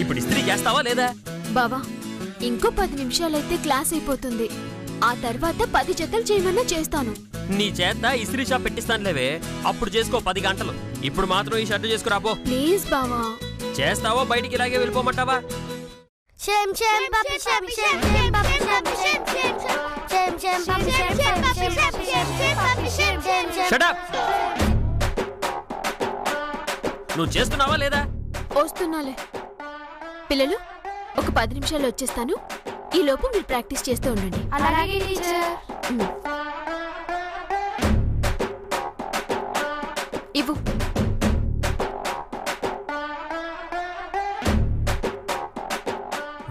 ఇప్పుడు ఇస్త్రీ చేస్తావా లేదా? బావా ఇంకో 10 నిమిషాలైతే క్లాస్ అయిపోతుంది. ఆ తర్వాత 10 జతలు చేయమన్నా చేస్తాను. నీ చేత ఇస్త్రీ షాప్ పెట్టిస్తానులేవే, అప్పుడు చేసుకో 10 గంటలు. ఇప్పుడు మాత్రం ఈ షర్టు చేసుకురాబో ప్లీజ్ బావా. చేస్తావో బయటికి ఇలాగే వెళ్ళిపోమంటావా? నువ్వు చేస్తున్నావా లేదా? వస్తున్నాలే. పిల్లలు ఒక 10 నిమిషాలు వచ్చేస్తాను. ఈ లోపు మీరు ప్రాక్టీస్ చేస్తూ ఉండండి. అలాగే టీచర్. ఇవ్వు.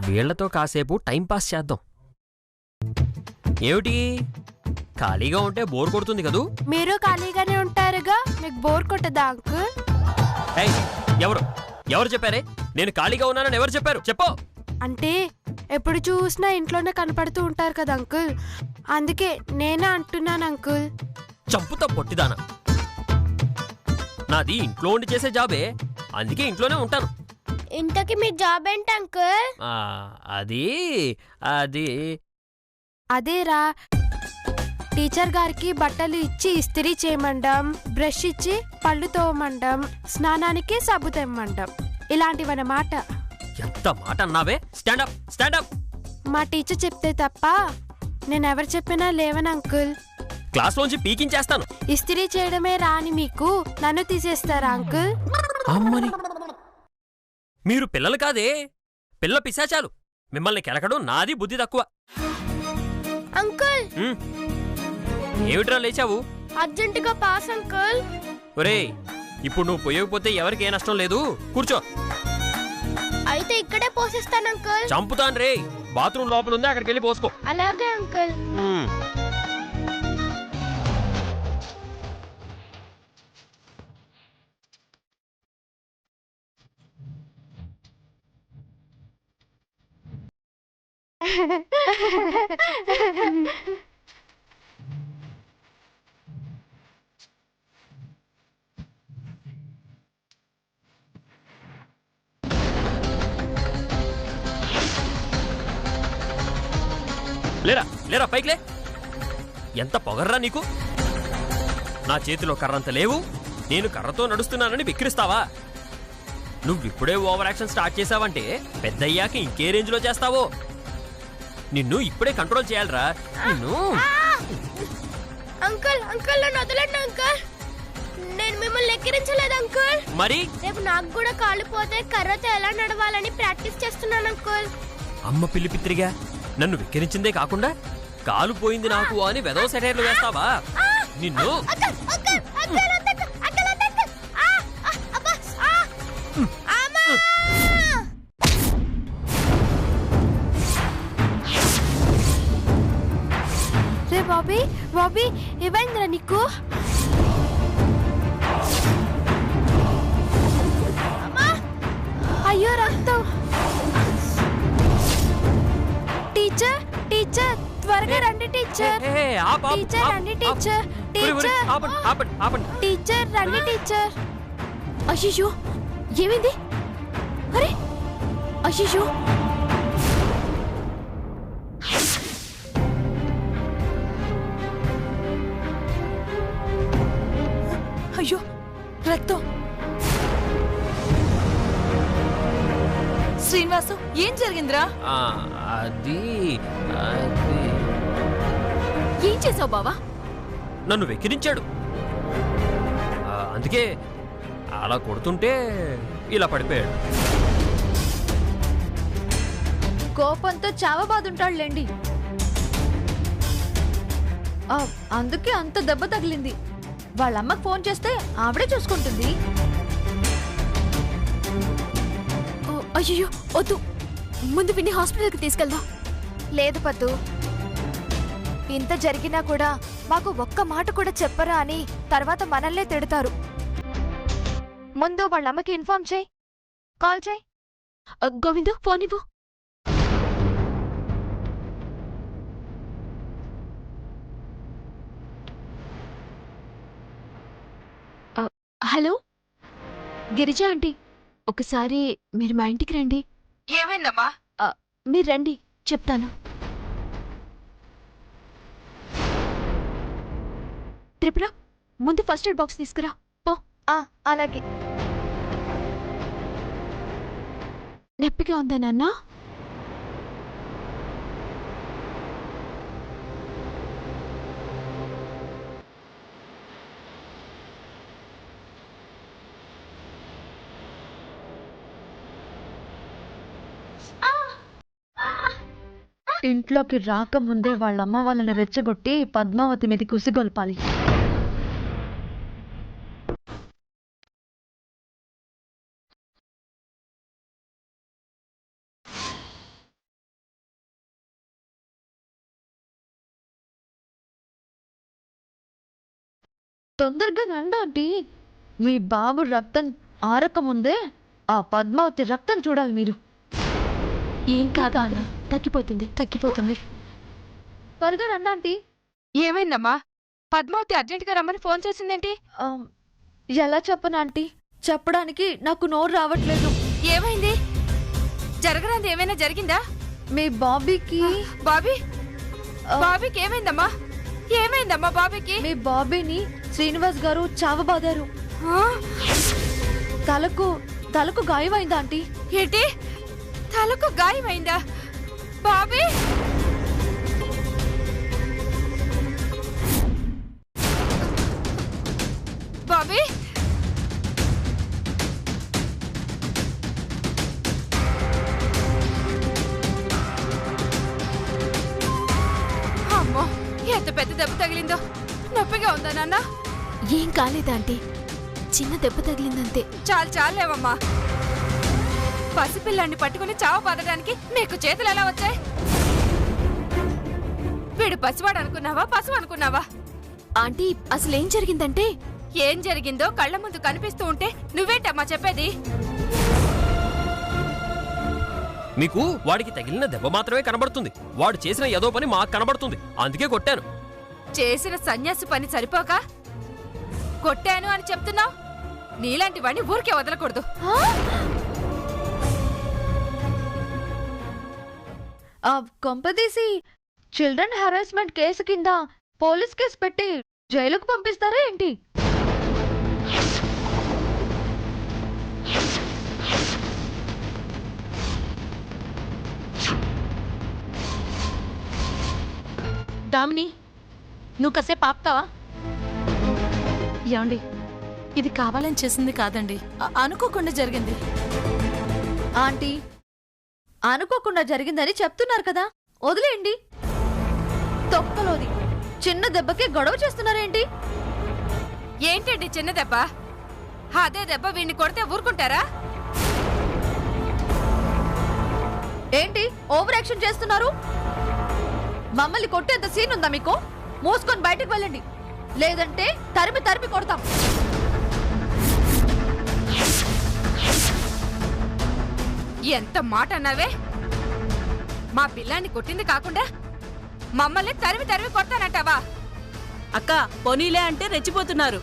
వీళ్లతో కాసేపు టైం పాస్ చేద్దాం. ఏమిటి ఖాళీగా ఉంటే బోర్ కొడుతుంది కదూ? మీరు ఖాళీగానే ఉంటారుగా, మీకు బోర్ కొట్టదా అంకుల్? ఎవరు చెప్పారే నేను ఖాళీగా ఉన్నానని? ఎవరు చెప్పారు చెప్పు. అంటే ఎప్పుడు చూసినా ఇంట్లోనే కనపడుతూ ఉంటారు కదా అంకుల్, అందుకే నేనే అంటున్నాను అంకుల్. చంపుతా పొట్టిదానా. నాది ఇంట్లో ఉండి చేసే జాబే, అందుకే ఇంట్లోనే ఉంటాను. ఇంతకి మీ జాబ్ ఏంటి అంకుల్? అది అది అదేరా, టీచర్ గారికి బట్టలు ఇచ్చి ఇస్త్రీ చేయమండం, బ్రష్ ఇచ్చి పళ్ళు తోమండం, స్నానానికి సబ్బు తెమ్మండం, ఇలాంటివన్నమాట. ఎంత మాట అన్నావే? Stand up stand up. మా టీచర్ చెప్తే తప్ప నేనెవరు చెప్పినా లేవని అంకుల్. క్లాస్లోంచి పీకించేస్తాను. ఇస్త్రీ చేయడమే రాని మీకు నన్ను తీసేస్తారా అంకుల్? అమ్మని, మీరు పిల్లలు కాదే, పిల్ల పిశాచాలు. మిమ్మల్ని కెలకడం నాది బుద్ధి తక్కువ. అంకుల్ ఏమిట్రా లేచావు? అర్జెంటుగా పాస్ అంకుల్. ఒరేయ్, ఇప్పుడు నువ్వు పోయకపోతే ఎవరికి ఏ నష్టం లేదు, కూర్చో. అయితే ఇక్కడే పోసేస్తాను అంకుల్. చంపుతాను రే. బాత్రూమ్ లోపల ఉంది, అక్కడికి వెళ్ళి పోసుకో. అలాగే అంకుల్. లేరా లేరా, పైకిలే. ఎంత పొగర్రా నీకు? నా చేతిలో కర్రంత లేవు, నేను కర్రతో నడుస్తున్నానని విక్రిస్తావా? నువ్విప్పుడే ఓవర్ యాక్షన్ స్టార్ట్ చేసావంటే పెద్దయ్యాక ఇంకే రేంజ్లో చేస్తావో. నిన్ను ఇప్పుడే కంట్రోల్ చేయాలరా నిన్ను. అంకుల్ అంకుల్ నన్ను వదలండి అంకుల్. నేను మిమ్మల్ని ఎక్కిరించలేదు అంకుల్. మరి రేపు నాకు కూడా కాలిపోతే కర్రతో ఎలా నడవాలని ప్రాక్టీస్ చేస్తున్నాను అంకుల్. అమ్మ పిల్లి పిత్రిగా, నన్ను విక్కిరించిందే కాకుండా కాలు పోయింది నాకు అని వెదవ సెటైర్లు వేస్తావా నిన్ను? రే బాబీ, బాబీ ఏమైందిరా నీకు? అయ్యో రక్తం. టీచర్ టీచర్ త్వరగా రండి టీచర్. టీచర్ రండి టీచర్. టీచర్ టీచర్ రండి టీచర్. అయ్యో ఏమైంది? అరే అయ్యో, అయ్యో రక్తం. శ్రీనివాసు ఏం జరిగిందిరా? అది ఏం చేసావు బావా? నన్ను వెక్కిరించాడు, అందుకే అలా కొడుతుంటే ఇలా పడిపోయాడు. కోపంతో చావబాదుంటాడులేండి, అందుకే అంత దెబ్బ తగిలింది. వాళ్ళమ్మకి ఫోన్ చేస్తే ఆవిడే చూసుకుంటుంది. అయ్యో వద్దు, ముందు విని హాస్పిటల్కి తీసుకెళ్దాం. లేదు పద్దు, ఇంత జరిగినా కూడా మాకు ఒక్క మాట కూడా చెప్పరా అని తర్వాత మనల్నే తిడతారు. ముందు వాళ్ళమ్మకి ఇన్ఫార్మ్ చేయి, కాల్ చేయి. గోవిందు ఫోన్ ఇవ్వు. హలో గిరిజా ఆంటీ, ఒకసారి మీరు మా ఇంటికి రండి. ఏమైందమ్మా? మీరు రండి చెప్తాను. త్రిపుర ముందు ఫస్ట్ ఎయిడ్ బాక్స్ తీసుకురా పో. అలాగే. నొప్పిగా ఉందా నాన్న? ఇంట్లోకి రాకముందే వాళ్ళమ్మ వాళ్ళని రెచ్చగొట్టి పద్మావతి మీద కుసిగొల్పాలి. తొందరగా రండి. మీ బాబు రక్తం ఆరకముందే ఆ పద్మావతి రక్తం చూడాలి మీరు. ఏం కాదు అన్న, తగ్గిపోతుంది. త్వరగా రండి. ఏమైందమ్మా? పద్మావతి అర్జెంటుగా రమ్మని ఫోన్ చేసిందేంటి? ఎలా చెప్పను ఆంటీ, చెప్పడానికి నాకు నోరు రావట్లేదు. ఏమైంది? జరగరాంది ఏమైనా జరిగిందా? మీ బాబీకి బాబీకి ఏమైందమ్మా? ఏమైందమ్మా బాబీకి? మీ బాబీని శ్రీనివాస్ గారు చావబాదారు. తలకు గాయమైందా ఆంటీ? ఏంటి? తలకు గాయమైందా? బాబీ బాబీ అమ్మో, ఎంత పెద్ద దెబ్బ తగిలిందో. నొప్పిగా ఉందా నాన్న? ఏం కాలేదా ఆంటీ, చిన్న దెబ్బ తగిలిందంతే. చాలేవమ్మా. పసిపిల్లాన్ని పట్టుకుని చావు పదడానికి మీకు చేతులు ఎలా వచ్చాయి? వీడు పసివాడు అనుకున్నావా, పశువు అనుకున్నావా? ఆంటీ అసలేం జరిగిందంటే, ఏం జరిగిందో కళ్ళ ముందు కనిపిస్తూ ఉంటే నువ్వేంటమ్మా చెప్పేది? మీకు వాడికి తగిలిన దెబ్బ మాత్రమే కనబడుతుంది, వాడు చేసిన ఏదో పని మాకు కనబడుతుంది, అందుకే కొట్టాను. చేసిన సన్యాసి పని సరిపోక కొట్టాను అని చెప్తున్నావు? నీలాంటి వాడిని ఊరికే వదలకూడదు. కొంపదీసి చిల్డ్రన్ హెరాస్మెంట్ కేసు కింద పోలీస్ కేసు పెట్టి జైలుకు పంపిస్తారా ఏంటి? దామిని, నువ్వు కాసేపు ఆపుతావా? ఏమండి, ఇది కావాలని చేసింది కాదండి, అనుకోకుండా జరిగింది. ఆంటీ, అనుకోకుండా జరిగిందని చెప్తున్నారు కదా, వదిలేయండి. తొక్కలోది చిన్న దెబ్బకే గొడవ చేస్తున్నారేంటి? ఏంటండి చిన్న దెబ్బ? అదే దెబ్బ వీడిని కొడితే ఊరుకుంటారా? ఏంటి ఓవర్ యాక్షన్ చేస్తున్నారు? మమ్మల్ని కొట్టేంత సీన్ ఉందా మీకు? మూసుకొని బయటకు వెళ్ళండి, లేదంటే తరిమి కొడతాం. ఎంత మాట అన్నావే? మా పిల్లాన్ని కొట్టింది కాకుండా మమ్మల్ని తరిమి కొడతానంటావా? అక్క, పోనీలే అంటే రెచ్చిపోతున్నారు.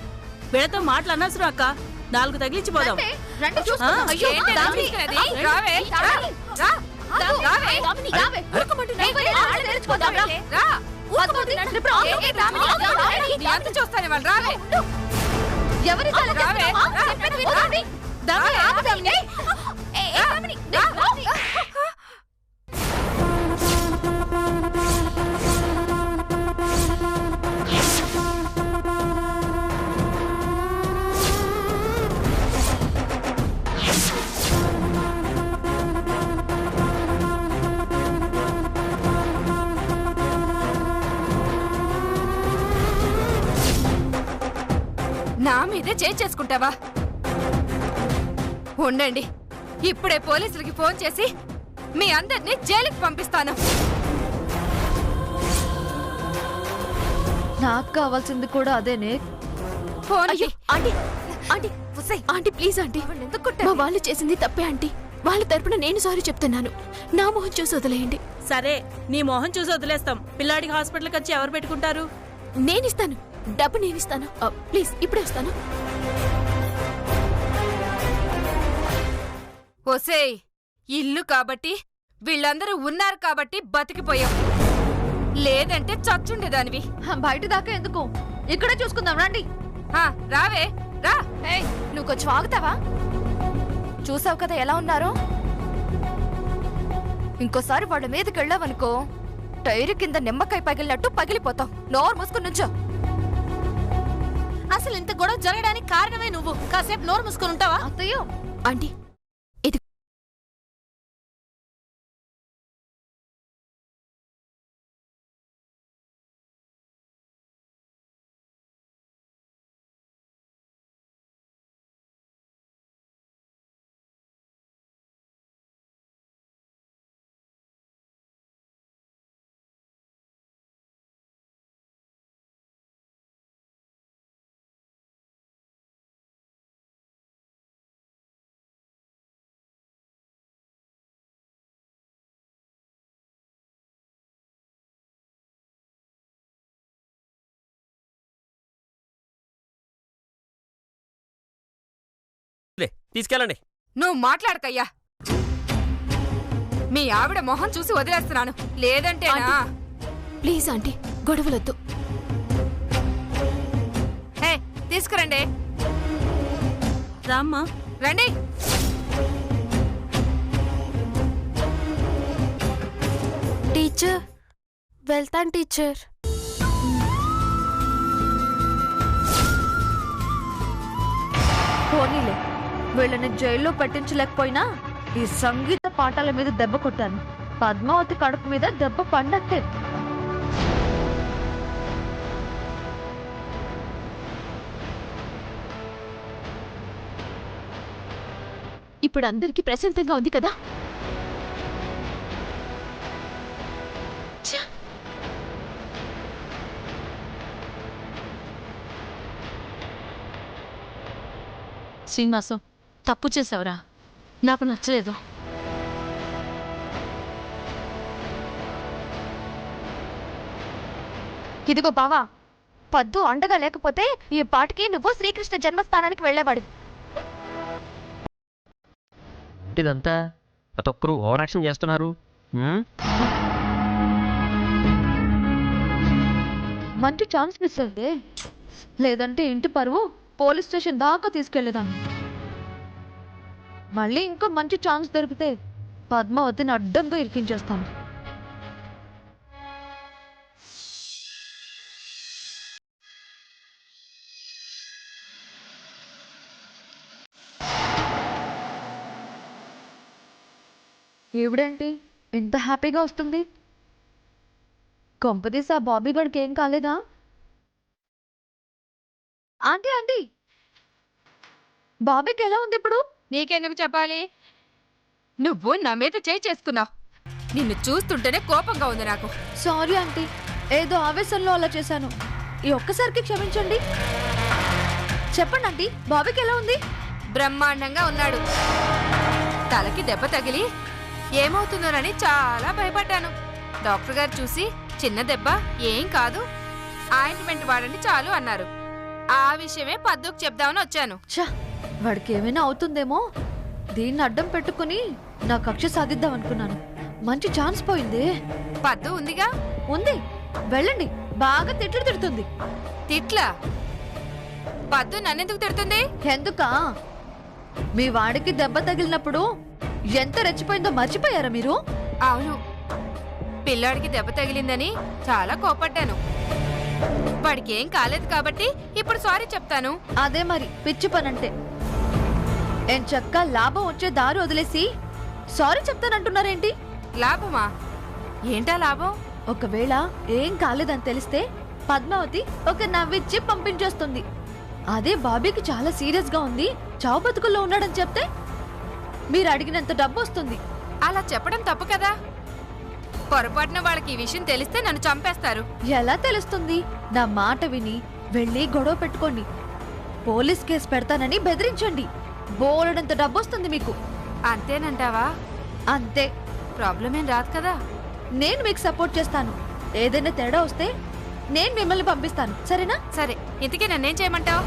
వీళ్ళతో మాటలు అనవసరం అక్క, 4 తగిలించిపోదాం. రండి చూసుకుందాం. అయ్యో, ఏంటి దామిని, చూసుకునేది? రావే, రా, రావే. రావే. తెరుచుకోదాం, రా. ఏంటి దామిని? నీ అంత చూస్తానే వాళ్ళు. రావే. ఎవరి రావే. నా మీదే చేసుకుంటావా? ఉండండి, ఇప్పుడే పోలీసులకి ఫోన్ చేసి మీ అందరినీ జైలుకి పంపిస్తాను. నాకు కావాల్సింది కూడా అదేనే. ఫోన్ అయ్యో aunty, aunty aunty please aunty, మా వాళ్ళు చేసింది తప్పే ఆంటీ. వాళ్ళ తరపున నేను సారీ చెప్తున్నాను. నా మొహం చూసి వదిలేయండి. సరే, నీ మొహం చూసి వదిలేస్తాం. పిల్లాడికి హాస్పిటల్కి వచ్చి ఎవరు పెట్టుకుంటారు? నేనిస్తాను, డబ్బు నేనిస్తాను. ప్లీజ్ ఇప్పుడే వస్తాను. ఒసేయ్, ఇల్లు కాబట్టి వీళ్ళందరూ ఉన్నారు కాబట్టి బతికిపోయాం, లేదంటే చచ్చుండేదానివి. బయట దాకా ఎందుకు, ఇక్కడే చూసుకుందాం రండి. రావే రా. ఏయ్, నువ్వు కొంచెం ఆగుతావా? చూసావు కదా ఎలా ఉన్నారో. ఇంకోసారి వాళ్ళ మీదకి వెళ్ళావనుకో టైరు కింద నిమ్మకాయ పగిలినట్టు పగిలిపోతావు. నోరు మూసుకుని నుంచో. అసలు ఇంత గొడవ జరగడానికి కారణమే నువ్వు. కాసేపు నోరు మూసుకొని ఉంటావా? అత్తయ్య, ఆంటీ ఇది తీసుకెళ్ళండి. నువ్వు మాట్లాడకయ్యా. మీ ఆవిడ మొహం చూసి వదిలేస్తున్నాను, లేదంటేనా. Please aunty గొడవలొద్దు. హే, తీసుకురండి. రామ్మా. రండి. టీచర్ వెళ్తాను టీచర్. పోనీలే, వీళ్ళని జైల్లో పెట్టించలేకపోయినా ఈ సంగీత పాఠాల మీద దెబ్బ కొట్టాను. పద్మావతి కడుపు మీద దెబ్బ పండట్టే. ఇప్పుడు అందరికీ ప్రశాంతంగా ఉంది కదా. శ్రీనివాసం, తప్పు చేసావురా, నాకు నచ్చలేదు. ఇదిగో బావా, పద్దు అండగా లేకపోతే ఈ పాటికి నువ్వు శ్రీకృష్ణ జన్మస్థానానికి వెళ్ళేవాడు. ఇదంతా ప్రతి ఒక్కరు ఓవర్ యాక్షన్ చేస్తున్నారు. మంచి ఛాన్స్ మిస్ అయింది, లేదంటే ఇంటి పరువు పోలీస్ స్టేషన్ దాకా తీసుకెళ్లేదాన్ని. మళ్ళీ ఇంకో మంచి ఛాన్స్ దొరికితే పద్మావతిని అడ్డంగా ఇరికించేస్తాను. ఈవిడేంటి ఇంత హ్యాపీగా వస్తుంది? కొంపదీసి ఆ బాబీ గడికి ఏం కాలేదా? ఆంటీ ఆంటీ, బాబీకి ఎలా ఉంది ఇప్పుడు? నీకెందుకు చెప్పాలి? నువ్వు నా మీద చేయి చేసుకున్నావు. నిన్ను చూస్తుంటేనే కోపంగా ఉంది నాకు. సారీ ఆంటీ, ఏదో ఆవేశంలో అలా చేశాను. ఈ ఒక్కసారికి క్షమించండి. చెప్పండి ఆంటీ, బాబీకి ఎలా ఉంది? బ్రహ్మాండంగా ఉన్నాడు. తలకి దెబ్బ తగిలి ఏమవుతుందోనని చాలా భయపడ్డాను. డాక్టర్ గారు చూసి చిన్న దెబ్బ, ఏం కాదు, ఆయింట్మెంట్ వాడండి చాలు అన్నారు. ఆ విషయమే పద్దుకు చెప్దామని వచ్చాను. ఛా, వాడికి ఏమైనా అవుతుందేమో, దీన్ని అడ్డం పెట్టుకుని నా కక్ష సాధిద్దాం అనుకున్నాను. మంచి ఛాన్స్ పోయింది. పద్దు ఉందిగా. ఉంది, వెళ్ళండి. బాగా తిట్లు తిడుతుంది. తిట్లా? పద్దు నన్నెందుకు తిడుతుంది? ఎందుకా? మీ వాడికి దెబ్బ తగిలినప్పుడు ఎంత రెచ్చిపోయిందో మర్చిపోయారా మీరు? అవును, పిల్లాడికి దెబ్బ తగిలిందని చాలా కోపడ్డాను. వాడికి ఏం కాలేదు కాబట్టి ఇప్పుడు సారీ చెప్తాను. అదే మరి పిచ్చి పనంటే. ఏం చక్క లాభం వచ్చే దారి వదిలేసి సారీ చెప్తానంటున్నారేంటి? లాభమా? ఏంటా లాభం? ఒకవేళ ఏం కాలేదని తెలిస్తే పద్మావతి ఒక నవ్విచ్చి పంపించేస్తుంది. అదే బాబీకి చాలా సీరియస్ గా ఉంది, చావు బతుకుల్లో ఉన్నాడని చెప్తే మీరు అడిగినంత డబ్బు వస్తుంది. అలా చెప్పడం తప్పు కదా. పొరపాటున వాళ్ళకి ఈ విషయం తెలిస్తే నన్ను చంపేస్తారు. ఎలా తెలుస్తుంది? నా మాట విని వెళ్ళి గొడవ పెట్టుకోండి. పోలీస్ కేసు పెడతానని బెదిరించండి. బోలెడంత డబ్బు వస్తుంది మీకు. అంతేనంటావా? అంతే. ప్రాబ్లం ఏం రాదు కదా. నేను మీకు సపోర్ట్ చేస్తాను. ఏదైనా తేడా వస్తే నేను మిమ్మల్ని పంపిస్తాను, సరేనా? సరే, ఇంతకీ నన్నేం చేయమంటావు?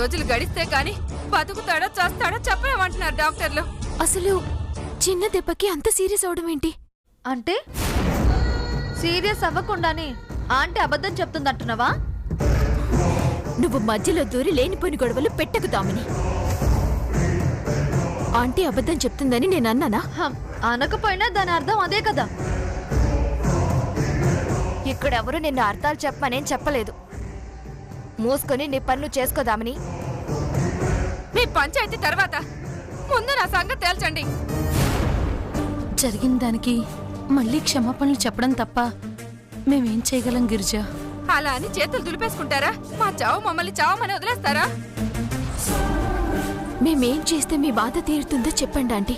రోజులు గడిస్తే కాని బతుకుతాడో చస్తాడో చెప్పలేమంటున్నారు డాక్టర్లు. అసలు చిన్న దెబ్బకి అంత సీరియస్ అవడం ఏంటి? అంటే సీరియస్ అవ్వకుండానే ఆంటీ అబద్ధం చెప్తుందంటున్నావా? నువ్వు మధ్యలో దూరి లేనిపోని గొడవలు పెట్టకుదామని. ఆంటీ అబద్ధం చెప్తుందని నేను అన్నానా? అనకపోయినా దాని అర్థం అదే కదా. ఇక్కడెవరు నిన్ను అర్థాలు చెప్పమనేం చెప్పలేదు. మూసుకొని నీ పన్ను చేసుకోదామని. మీ పంచాయతీ తర్వాత ముందు నా సంగతి తేల్చండి. జరిగిన దానికి మళ్ళీ క్షమాపణలు చెప్పడం తప్ప మేమేం చేయగలం గిరిజ? అలా అని చేతులు దులిపేసుకుంటారా? మా చావు మమ్మల్ని చావమని వదిలేస్తారా? మేమేం చేస్తే మీ బాధ తీరుతుందో చెప్పండి ఆంటీ.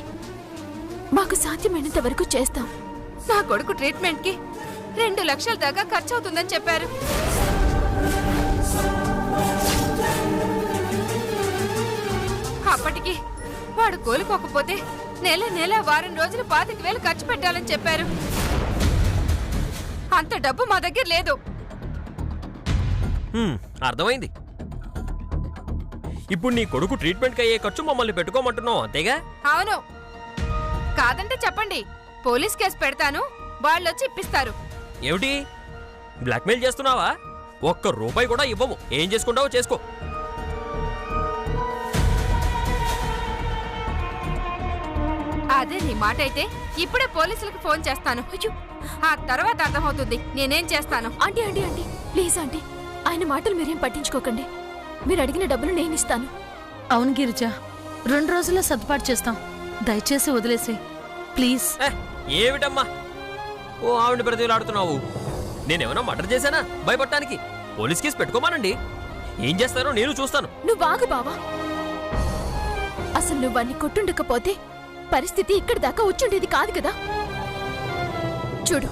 మాకు సాధ్యమైనంత వరకు చేస్తాం. నా కొడుకు ట్రీట్మెంట్ కి 2 లక్షల దాకా ఖర్చు అవుతుందని చెప్పారు. అప్పటికి వాడు కోలుకోకపోతే నెల వారం రోజులు 25,000 ఖర్చు పెట్టాలని చెప్పారు. అంత డబ్బు మా దగ్గర లేదు. అర్థమైంది. ఇప్పుడు నీ కొడుకు ట్రీట్మెంట్కి అయ్యే ఖర్చు మమ్మల్ని పెట్టుకోమంటున్నావు అంతేగా? అవును. కాదంటే చెప్పండి, పోలీస్ కేసు పెడతాను, వాళ్ళొచ్చి ఇప్పిస్తారు. ఏమిటి బ్లాక్మెయిల్ చేస్తున్నావా? ₹1 కూడా ఇవ్వము. ఏం చేసుకుంటావో చేసుకో. అదే నీ మాట అయితే ఇప్పుడే పోలీసులకు ఫోన్ చేస్తాను. ఆ తర్వాత అర్థమవుతుంది నేనేం చేస్తాను. Aunty aunty aunty please aunty, ఆయన మాటలు మీరేం పట్టించుకోకండి. మీరు అడిగిన డబ్బులు నేను ఇస్తాను. అవును గిరిజ, 2 రోజుల్లో సర్దుబాటు చేస్తాం. దయచేసి వదిలేసి ప్లీజ్. ఏమిటమ్మా ఓ ఆవిడ బ్రతిలాడుతున్నావు? నేనేమన్నా మర్డర్ చేశానా భయపడటానికి? Police case పెట్టుకోమానండి. ఏం చేస్తారో నేను చూస్తాను. నువ్వు ఆగు బావా. అసలు నువ్వు అన్ని కొట్టుండకపోతే పరిస్థితి ఇక్కడి దాకా వచ్చుండేది కాదు కదా. చూడు,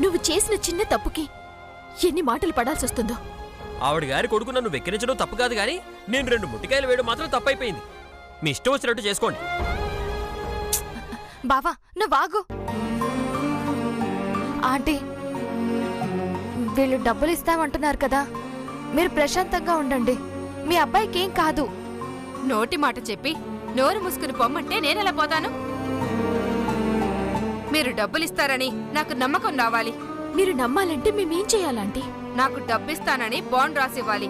నువ్వు చేసిన చిన్న తప్పుకి ఎన్ని మాటలు పడాల్సి వస్తుందో. ఆవిడ గారి కొడుకు నన్ను వెక్కిరించడం తప్పు కాదు, కానీ నేను 2 ముట్టికాయలు వేయడం మాత్రం తప్పైపోయింది. మీ ఇష్టం వచ్చినట్టు చేసుకోండి. బావా నువ్వు ఆగు. ఆంటీ, వీళ్ళు డబ్బులు ఇస్తామంటున్నారు కదా, మీరు ప్రశాంతంగా ఉండండి. మీ అబ్బాయికి ఏం కాదు. నోటి మాట చెప్పి నోరు మూసుకుని పొమ్మంటే నేనెలా పోతాను? మీరు డబ్బులిస్తారని నాకు నమ్మకం రావాలి. మీరు నమ్మాలంటే మేమేం చేయాలంటే? నాకు డబ్బిస్తానని బాండ్ రాసివ్వాలి.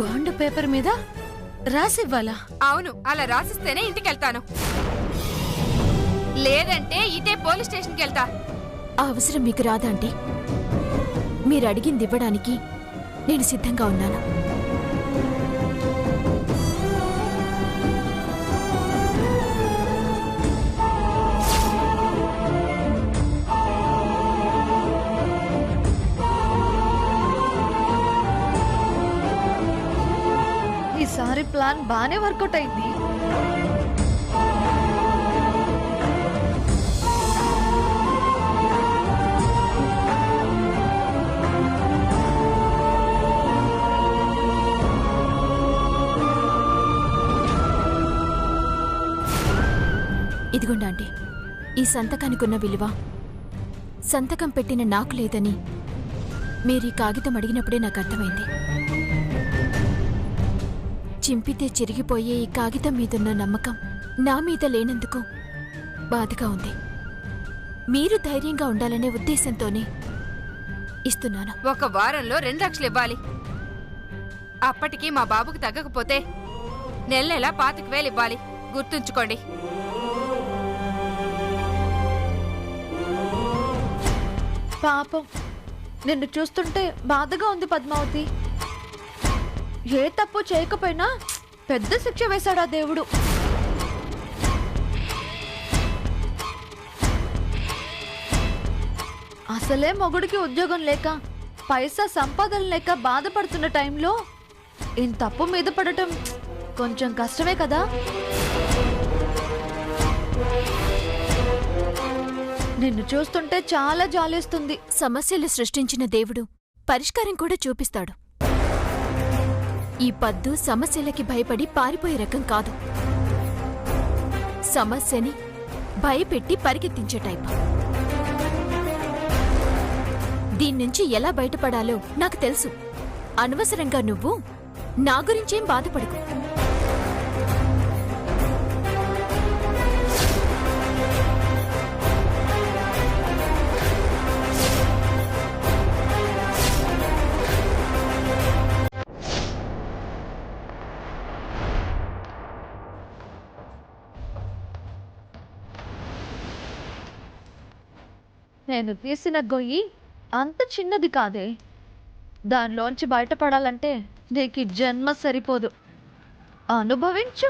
బాండ్ పేపర్ మీద రాసివ్వాలా? అవును, అలా రాసిస్తేనే ఇంటికెళ్తాను. లేదంటే ఇదే పోలీస్ స్టేషన్కి వెళ్తా. ఆ అవసరం మీకు రాదంటే మీరు అడిగింది ఇవ్వడానికి నేను సిద్ధంగా ఉన్నాను. ఈసారి ప్లాన్ బానే వర్కౌట్ అయింది. ఇదిగోండి ఆంటీ, ఈ సంతకానికున్న విలువ సంతకం పెట్టిన నాకు లేదని మీరు ఈ కాగితం అడిగినప్పుడే నాకు అర్థమైంది. చింపితే చిరిగిపోయే ఈ కాగితం మీదున్న నమ్మకం నా మీద లేనందుకు బాధగా ఉంది. మీరు ధైర్యంగా ఉండాలనే ఉద్దేశంతోనే ఇస్తున్నాను. 1 వారంలో 2 లక్షలు ఇవ్వాలి. అప్పటికి మా బాబుకు తగ్గకపోతే నెల 25,000 ఇవ్వాలి. గుర్తుంచుకోండి. పాపం, నిన్ను చూస్తుంటే బాధగా ఉంది పద్మావతి. ఏ తప్పు చేయకపోయినా పెద్ద శిక్ష వేశాడా దేవుడు. అసలే మొగుడికి ఉద్యోగం లేక పైసా సంపాదన లేక బాధపడుతున్న టైంలో ఇంత తప్పు మీద పడటం కొంచెం కష్టమే కదా. నిన్ను చూస్తుంటే చాలా జాలేస్తుంది. సమస్యలు సృష్టించిన దేవుడు పరిష్కారం కూడా చూపిస్తాడు. ఈ పద్దు సమస్యలకి భయపడి పారిపోయే రకం కాదు. సమస్యని భయపెట్టి పరిగెత్తించే టైపు. దీని నుంచి ఎలా బయటపడాలో నాకు తెలుసు. అనవసరంగా నువ్వు నా గురించేం బాధపడకు. నేను తీసిన గొయ్యి అంత చిన్నది కాదే. దానిలోంచి బయటపడాలంటే నీకు ఈ జన్మ సరిపోదు. అనుభవించు.